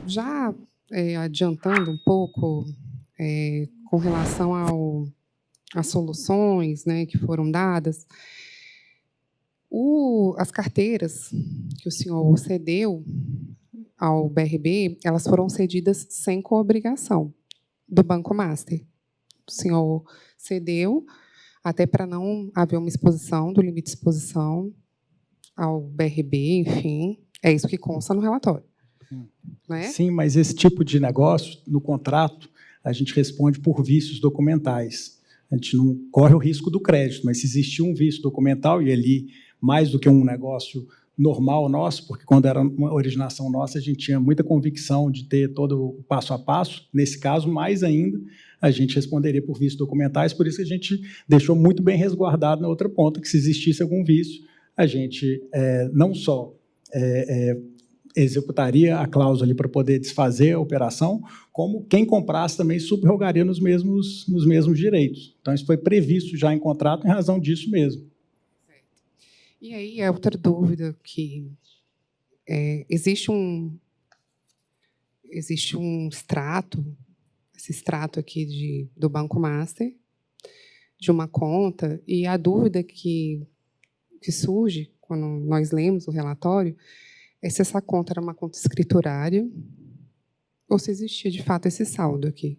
Já adiantando um pouco, com relação às soluções, né, que foram dadas, as carteiras que o senhor cedeu ao BRB, elas foram cedidas sem coobrigação do Banco Master. O senhor cedeu até para não haver uma exposição do limite de exposição ao BRB, enfim, é isso que consta no relatório. Né? Sim, mas esse tipo de negócio, no contrato, a gente responde por vícios documentais. A gente não corre o risco do crédito, mas se existir um vício documental, e ali, mais do que um negócio normal nosso, porque quando era uma originação nossa, a gente tinha muita convicção de ter todo o passo a passo, nesse caso, mais ainda, a gente responderia por vícios documentais, por isso que a gente deixou muito bem resguardado na outra ponta, que se existisse algum vício, a gente não só executaria a cláusula ali para poder desfazer a operação, como quem comprasse também subrogaria nos mesmos direitos. Então, isso foi previsto já em contrato em razão disso mesmo. E aí, é outra dúvida, que existe um extrato, esse extrato aqui do Banco Master, de uma conta, e a dúvida que surge quando nós lemos o relatório é se essa conta era uma conta escriturária ou se existia, de fato, esse saldo aqui.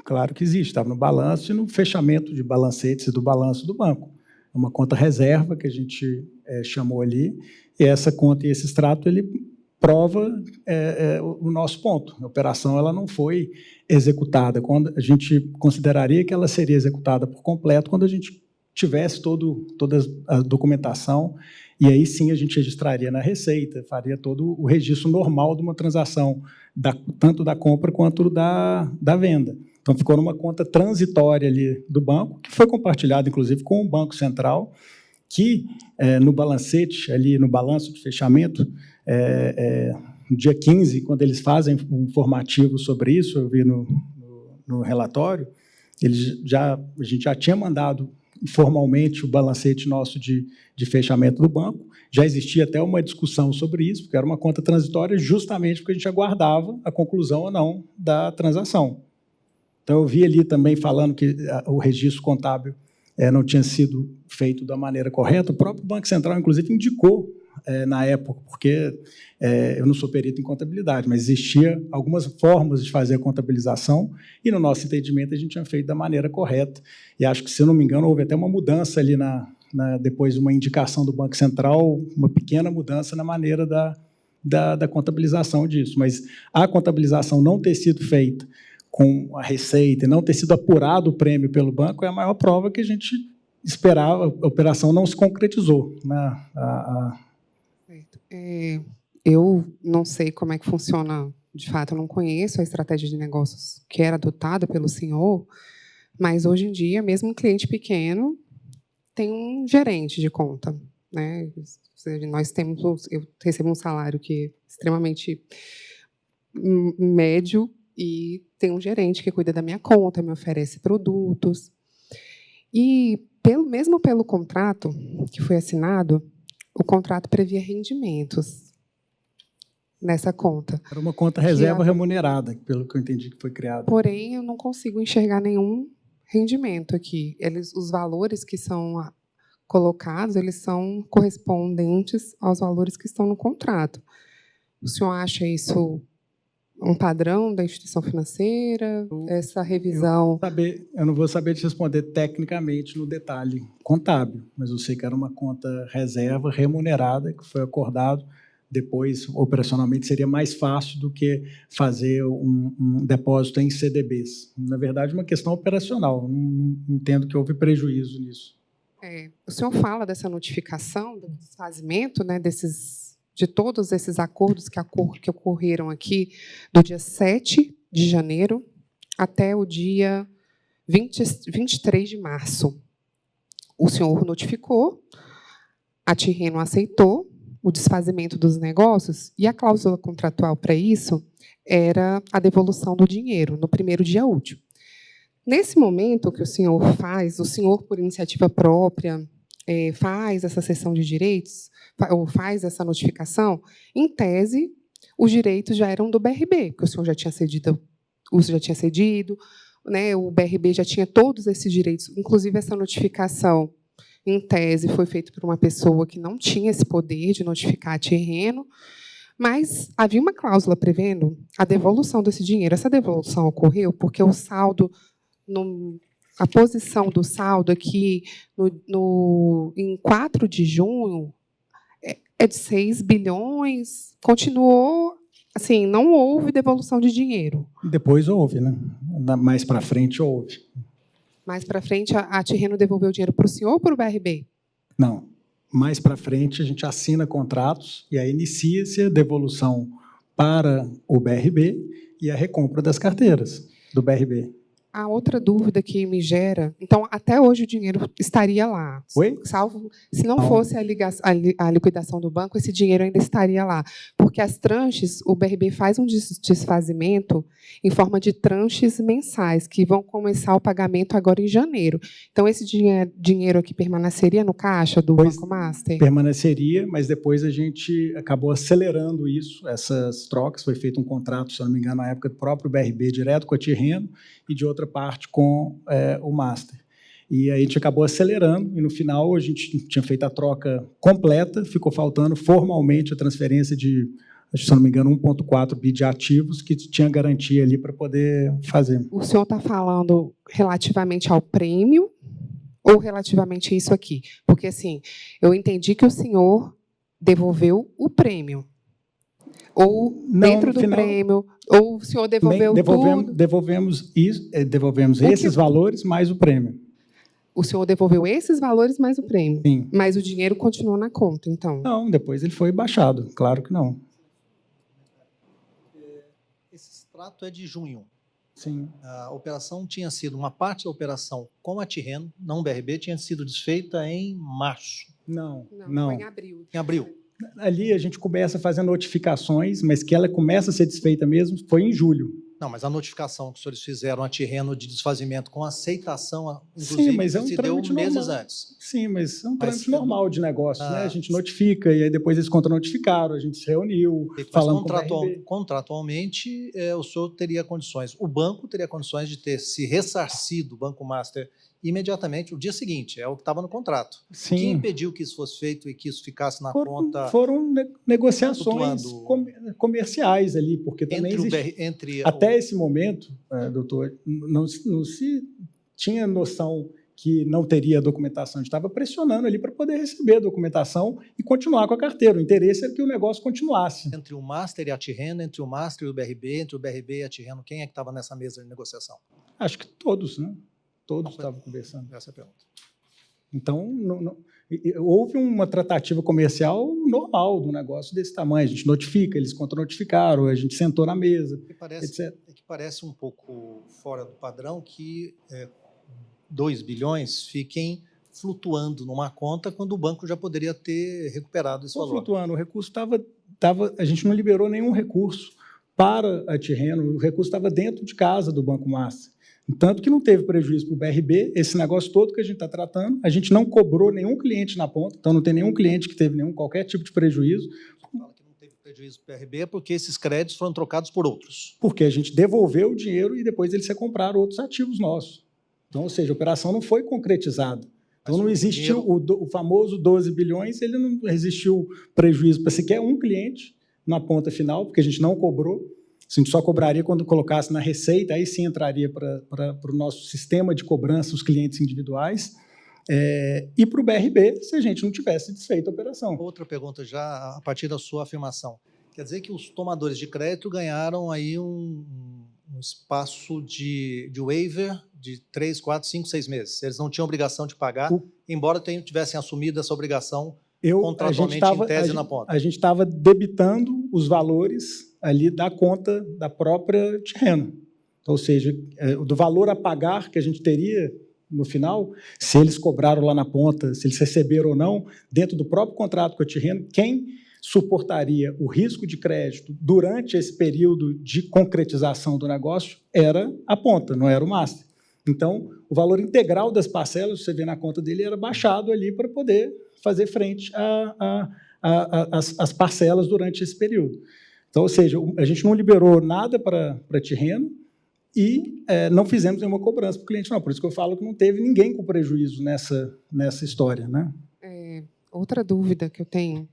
Claro que existe, estava no balanço e no fechamento de balancetes do balanço do banco. É uma conta reserva que a gente chamou ali, e essa conta e esse extrato ele prova o nosso ponto. A operação ela não foi executada. Quando a gente consideraria que ela seria executada por completo quando a gente tivesse toda a documentação, e aí sim a gente registraria na Receita, faria todo o registro normal de uma transação, tanto da compra quanto da venda. Então, ficou numa conta transitória ali do banco, que foi compartilhada, inclusive, com o Banco Central, que, no balancete, ali no balanço de fechamento, no dia 15, quando eles fazem um informativo sobre isso, eu vi no relatório, a gente já tinha mandado formalmente o balancete nosso de fechamento do banco, já existia até uma discussão sobre isso, porque era uma conta transitória justamente porque a gente aguardava a conclusão ou não da transação. Então, eu vi ali também falando que o registro contábil não tinha sido feito da maneira correta. O próprio Banco Central, inclusive, indicou na época, porque eu não sou perito em contabilidade, mas existia algumas formas de fazer a contabilização e, no nosso entendimento, a gente tinha feito da maneira correta. E acho que, se eu não me engano, houve até uma mudança ali, depois de uma indicação do Banco Central, uma pequena mudança na maneira da contabilização disso. Mas a contabilização não ter sido feita com a Receita e não ter sido apurado o prêmio pelo banco é a maior prova que a gente esperava, a operação não se concretizou. Eu não sei como é que funciona, de fato, eu não conheço a estratégia de negócios que era adotada pelo senhor, mas, hoje em dia, mesmo um cliente pequeno tem um gerente de conta. Né? Eu recebo um salário que é extremamente médio, e tem um gerente que cuida da minha conta, me oferece produtos. E, mesmo pelo contrato que foi assinado, o contrato previa rendimentos nessa conta. Era uma conta reserva remunerada, pelo que eu entendi que foi criada. Porém, eu não consigo enxergar nenhum rendimento aqui. Os valores que são colocados, eles são correspondentes aos valores que estão no contrato. O senhor acha isso um padrão da instituição financeira, essa revisão? Eu não vou saber te responder tecnicamente no detalhe contábil, mas eu sei que era uma conta reserva remunerada, que foi acordado. Depois, operacionalmente, seria mais fácil do que fazer um depósito em CDBs. Na verdade, uma questão operacional. Não entendo que houve prejuízo nisso. O senhor fala dessa notificação, do desfazimento, né, de todos esses acordos que ocorreram aqui do dia 7 de janeiro até o dia 23 de março. O senhor notificou, a Tirreno aceitou o desfazimento dos negócios, e a cláusula contratual para isso era a devolução do dinheiro no primeiro dia útil. Nesse momento que o senhor faz, o senhor, por iniciativa própria, faz essa cessão de direitos, ou faz essa notificação, em tese, os direitos já eram do BRB, porque o senhor já tinha cedido, né, o BRB já tinha todos esses direitos, inclusive essa notificação, em tese, foi feita por uma pessoa que não tinha esse poder de notificar terreno, mas havia uma cláusula prevendo a devolução desse dinheiro. Essa devolução ocorreu porque o saldo, a posição do saldo aqui, em 4 de junho, é de 6 bilhões, continuou, assim, não houve devolução de dinheiro. Depois houve, né? Mais para frente houve. Mais para frente, a Tirreno devolveu o dinheiro para o senhor ou para o BRB? Não. Mais para frente, a gente assina contratos e aí inicia-se a devolução para o BRB e a recompra das carteiras do BRB. A outra dúvida que me gera... Então, até hoje, o dinheiro estaria lá. Oi? Salvo, se não fosse a liquidação do banco, esse dinheiro ainda estaria lá. Porque as tranches, o BRB faz um desfazimento em forma de tranches mensais, que vão começar o pagamento agora em janeiro. Então, esse dinheiro aqui permaneceria no caixa do Banco Master? Permaneceria, mas depois a gente acabou acelerando isso, essas trocas. Foi feito um contrato, se eu não me engano, na época do próprio BRB, direto com a Tirreno, e de outra parte com o Master. E aí a gente acabou acelerando, e no final a gente tinha feito a troca completa, ficou faltando formalmente a transferência de, se eu não me engano, 1,4 bi de ativos, que tinha garantia ali para poder fazer. O senhor está falando relativamente ao prêmio ou relativamente a isso aqui? Porque, assim, eu entendi que o senhor devolveu o prêmio. Ou dentro do prêmio, ou o senhor devolveu tudo? Devolvemos esses valores mais o prêmio. O senhor devolveu esses valores mais o prêmio? Sim. Mas o dinheiro continuou na conta, então? Não, depois ele foi baixado, claro que não. Esse extrato é de junho. Sim. A operação tinha sido, uma parte da operação com a Tirreno, não o BRB, tinha sido desfeita em março. Não. Foi em abril. Em abril. Ali a gente começa a fazer notificações, mas que ela começa a ser desfeita mesmo foi em julho. Não, mas a notificação que os senhores fizeram a Tirreno de desfazimento com aceitação, inclusive, sim, mas é um se deu meses normal. Antes. Sim, mas é um trâmite normal de negócio, né? A gente notifica, e aí depois eles contra-notificaram, a gente se reuniu, falando contratualmente, o senhor teria condições, o banco teria condições de ter se ressarcido, o Banco Master, imediatamente, o dia seguinte, é o que estava no contrato. Sim. Quem impediu que isso fosse feito e que isso ficasse na conta? Foram negociações comerciais ali, porque também até esse momento, doutor, não se tinha noção que não teria documentação. A gente estava pressionando ali para poder receber a documentação e continuar com a carteira. O interesse era que o negócio continuasse. Entre o Master e a Tirreno, entre o Master e o BRB, entre o BRB e a Tirreno, quem é que estava nessa mesa de negociação? Acho que todos, né? Todos estavam conversando. Essa é a pergunta. Então, houve uma tratativa comercial normal do negócio desse tamanho. A gente notifica, eles contra-notificaram, a gente sentou na mesa, etc. Que parece um pouco fora do padrão que 2 bilhões fiquem flutuando numa conta quando o banco já poderia ter recuperado esse valor. Flutuando, o recurso estava... A gente não liberou nenhum recurso para a Tirreno, o recurso estava dentro de casa do Banco Master. Tanto que não teve prejuízo para o BRB, esse negócio todo que a gente está tratando, a gente não cobrou nenhum cliente na ponta, então não tem nenhum cliente que teve qualquer tipo de prejuízo. Fala que não teve prejuízo para o BRB porque esses créditos foram trocados por outros. Porque a gente devolveu o dinheiro e depois eles se compraram outros ativos nossos. Então, ou seja, a operação não foi concretizada. Então, não existiu o famoso 12 bilhões, ele não existiu prejuízo para sequer um cliente na ponta final, porque a gente não cobrou. A gente só cobraria quando colocasse na receita, aí sim entraria para o nosso sistema de cobrança, os clientes individuais, e para o BRB, se a gente não tivesse desfeito a operação. Outra pergunta já, a partir da sua afirmação. Quer dizer que os tomadores de crédito ganharam aí um espaço de waiver de 3, 4, 5, 6 meses. Eles não tinham obrigação de pagar, embora tivessem assumido essa obrigação contratualmente em tese na ponta. A gente estava debitando os valores ali da conta da própria Tirreno. Ou seja, do valor a pagar que a gente teria no final, se eles cobraram lá na ponta, se eles receberam ou não, dentro do próprio contrato com a Tirreno, quem suportaria o risco de crédito durante esse período de concretização do negócio era a ponta, não era o Master. Então, o valor integral das parcelas, você vê na conta dele, era baixado ali para poder fazer frente às parcelas durante esse período. Então, ou seja, a gente não liberou nada para Tirreno e não fizemos nenhuma cobrança para o cliente, não. Por isso que eu falo que não teve ninguém com prejuízo nessa história, né? Outra dúvida que eu tenho,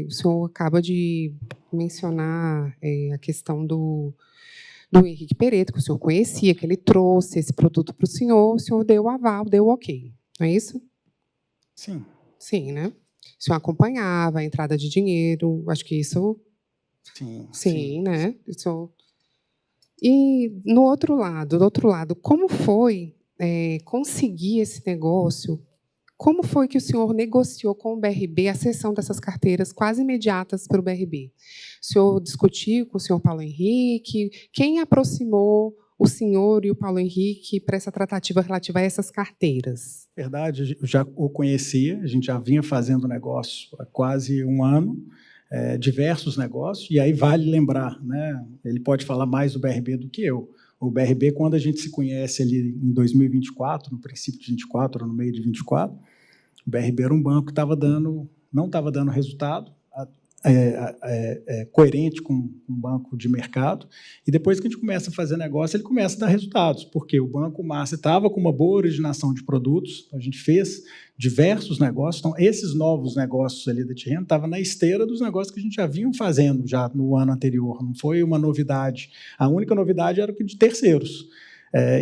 o senhor acaba de mencionar a questão do Henrique Pereto, que o senhor conhecia, que ele trouxe esse produto para o senhor deu o aval, deu o ok, não é isso? Sim. Sim, né? O senhor acompanhava a entrada de dinheiro, acho que isso... Sim, né? O senhor... E, do outro lado, como foi conseguir esse negócio? Como foi que o senhor negociou com o BRB a cessão dessas carteiras quase imediatas para o BRB? O senhor discutiu com o senhor Paulo Henrique? Quem aproximou o senhor e o Paulo Henrique para essa tratativa relativa a essas carteiras? Verdade, eu já o conhecia, a gente já vinha fazendo negócio há quase um ano, diversos negócios, e aí vale lembrar, né, ele pode falar mais do BRB do que eu. O BRB, quando a gente se conhece ali em 2024, no princípio de 24, ou no meio de 24, o BRB era um banco que não estava dando resultado coerente com um banco de mercado, e depois que a gente começa a fazer negócio, ele começa a dar resultados, porque o Banco Master estava com uma boa originação de produtos, a gente fez diversos negócios, então esses novos negócios ali da Tirreno estavam na esteira dos negócios que a gente já vinha fazendo já no ano anterior, não foi uma novidade, a única novidade era o de terceiros,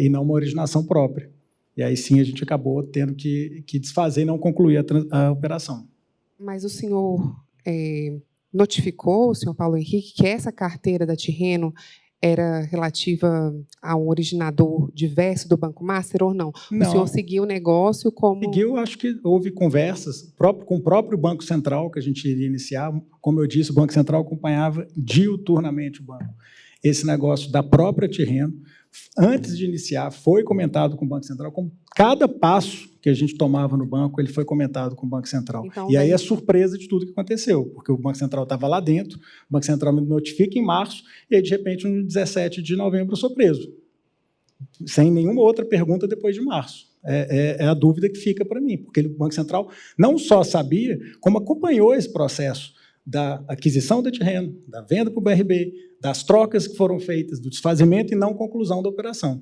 e não uma originação própria. E aí sim a gente acabou tendo que desfazer e não concluir a operação. Mas o senhor notificou o senhor Paulo Henrique que essa carteira da Tirreno era relativa a um originador diverso do Banco Master ou não? Não. O senhor seguiu o negócio como... Seguiu, acho que houve conversas com o próprio Banco Central que a gente iria iniciar. Como eu disse, o Banco Central acompanhava diuturnamente o banco. Esse negócio da própria Tirreno, antes de iniciar, foi comentado com o Banco Central, como cada passo que a gente tomava no banco, ele foi comentado com o Banco Central. Então, e aí a surpresa de tudo que aconteceu, porque o Banco Central estava lá dentro, o Banco Central me notifica em março, e aí, de repente, no 17 de novembro, eu sou preso, sem nenhuma outra pergunta depois de março. É a dúvida que fica para mim, porque o Banco Central não só sabia, como acompanhou esse processo da aquisição da Tirreno, da venda para o BRB, das trocas que foram feitas, do desfazimento e não conclusão da operação.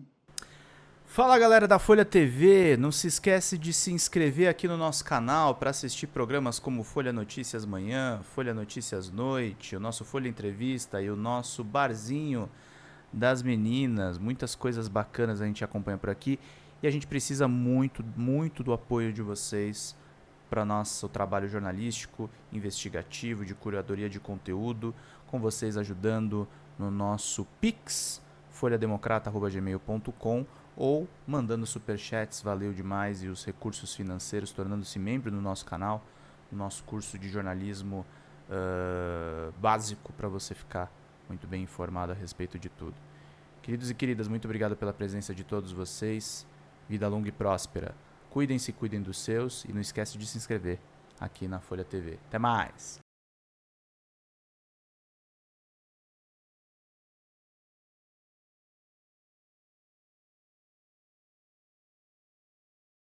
Fala, galera da Folha TV, não se esquece de se inscrever aqui no nosso canal para assistir programas como Folha Notícias Manhã, Folha Notícias Noite, o nosso Folha Entrevista e o nosso Barzinho das Meninas. Muitas coisas bacanas a gente acompanha por aqui e a gente precisa muito, muito do apoio de vocês para nosso trabalho jornalístico, investigativo, de curadoria de conteúdo, com vocês ajudando no nosso Pix, folhademocrata@gmail.com, ou mandando superchats, valeu demais, e os recursos financeiros, tornando-se membro do nosso canal, no nosso curso de jornalismo básico, para você ficar muito bem informado a respeito de tudo. Queridos e queridas, muito obrigado pela presença de todos vocês, vida longa e próspera. Cuidem-se, cuidem dos seus, e não esquece de se inscrever aqui na Folha TV. Até mais!